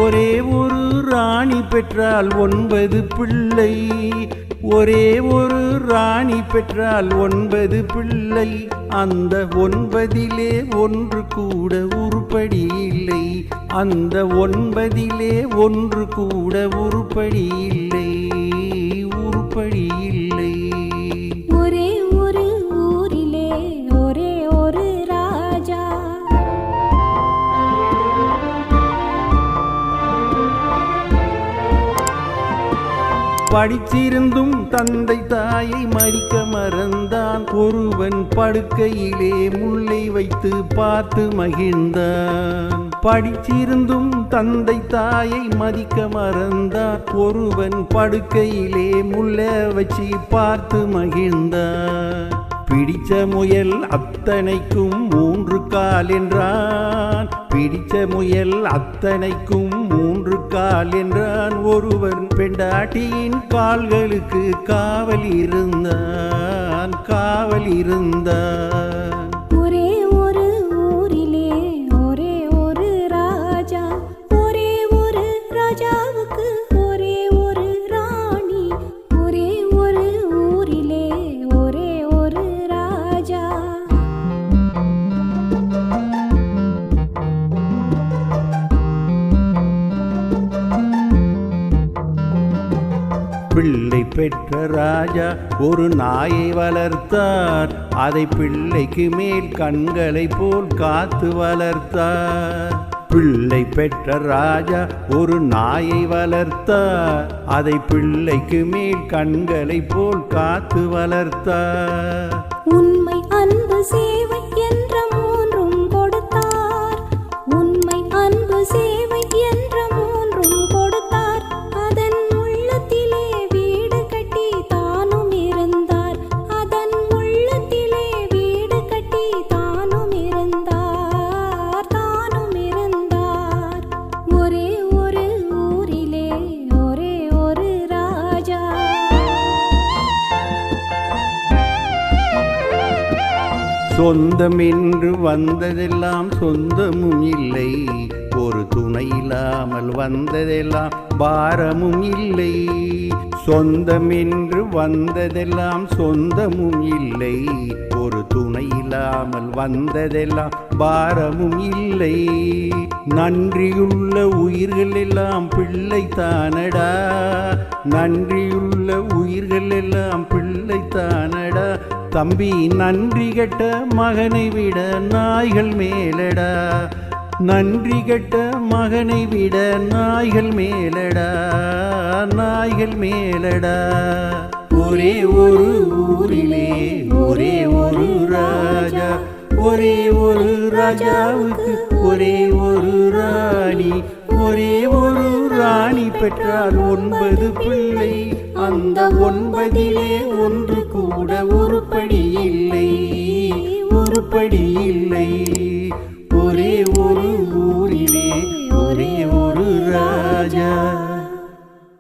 ஒரே ஒரு ராணி பெற்றால் 9 பிள்ளை. ஒரே ஒரு ராணி பெற்றால் 9 பிள்ளை. அந்த 9லே ஒன்று கூட உருப்படி இல்லை. அந்த 9லே ஒன்று கூட உருப்படி இல்லை. உருப்படி இல்லை. ஒரே ஒரு ஊரிலே ஒரே ஒரு ராஜா. படிச்சிருந்தும் தந்தை தாயை மதிக்க மறந்தான். ஒருவன் படுக்கையிலே முல்லை வைத்து பார்த்து மகிழ்ந்தான். படிச்சிருந்தும் தந்தை தாயை மதிக்க மறந்தான். ஒருவன் படுக்கையிலே முல்லை வச்சு பார்த்து மகிழ்ந்தான். பிடிச்ச முயல் அத்தனைக்கும் 3 கால் என்றான். பிடிச்ச முயல் அத்தனைக்கும் 3 கால் என்றான். ஒருவன் பெண்டாட்டியின் கால்களுக்கு காவல் இருந்தான். காவல் இருந்தான். ஒரே ஒரு ஊரிலே ஒரே ஒரு ராஜா. ஒரே ஒரு ராஜாவுக்கு ஒரே ஒரு ராணி. ஒரே ஒரு ஊரிலே ஒரே ஒரு ராஜா. பிள்ளை பெற்ற ராஜா ஒரு நாயை வளர்த்தார். அதை பிள்ளைக்கு மேல் கண்களை போல் காத்து வளர்த்தார். பிள்ளை பெற்ற ராஜா ஒரு நாயை வளர்த்தார். அதை பிள்ளைக்கு மேல் கண்களை போல் காத்து வளர்த்தார். உண்மை அன்பு சேவை என்ற 3ம் கொடுத்தார். உண்மை அன்பு சேவை என்ற 3ம் கொடுத்தார். அதன் உள்ளத்திலே வீடு கட்டி தானும் இருந்தார். அதன் உள்ளத்திலே வீடு கட்டி தானும் இருந்தார். தானும் இருந்தார். ஒரே ஒரு ஊரிலே ஒரே ஒரு ராஜா. சொந்தம் என்று வந்ததெல்லாம் சொந்தமும் இல்லை. ஒரு துணை இல்லாமல் வந்ததெல்லாம் பாரமும் இல்லை. சொந்தம் என்று வந்ததெல்லாம் சொந்தமும் இல்லை. ஒரு துணை இல்லாமல் வந்ததெல்லாம் பாரமும் இல்லை. நன்றியுள்ள உயிர்கள் எல்லாம் பிள்ளை தானடா. நன்றியுள்ள உயிர்கள் எல்லாம் பிள்ளை தானடா. தம்பி நன்றி கெட்ட மகனை விட நாய்கள் மேலடா. நன்றி கெட்ட மகனை விட நாய்கள் மேலடா. நாய்கள் மேலடா. ஒரே ஒரு ஊரிலே ஒரே ஒரு ராஜா. ஒரே ஒரு ராஜாவுக்கு ஒரே ஒரு ராணி. ஒரே ஒரு ராணி பெற்றால் 9 பிள்ளை. அந்த 9லே ஒன்று கூட உருப்படி இல்லை. உருப்படி இல்லை. ஒரே ஒரு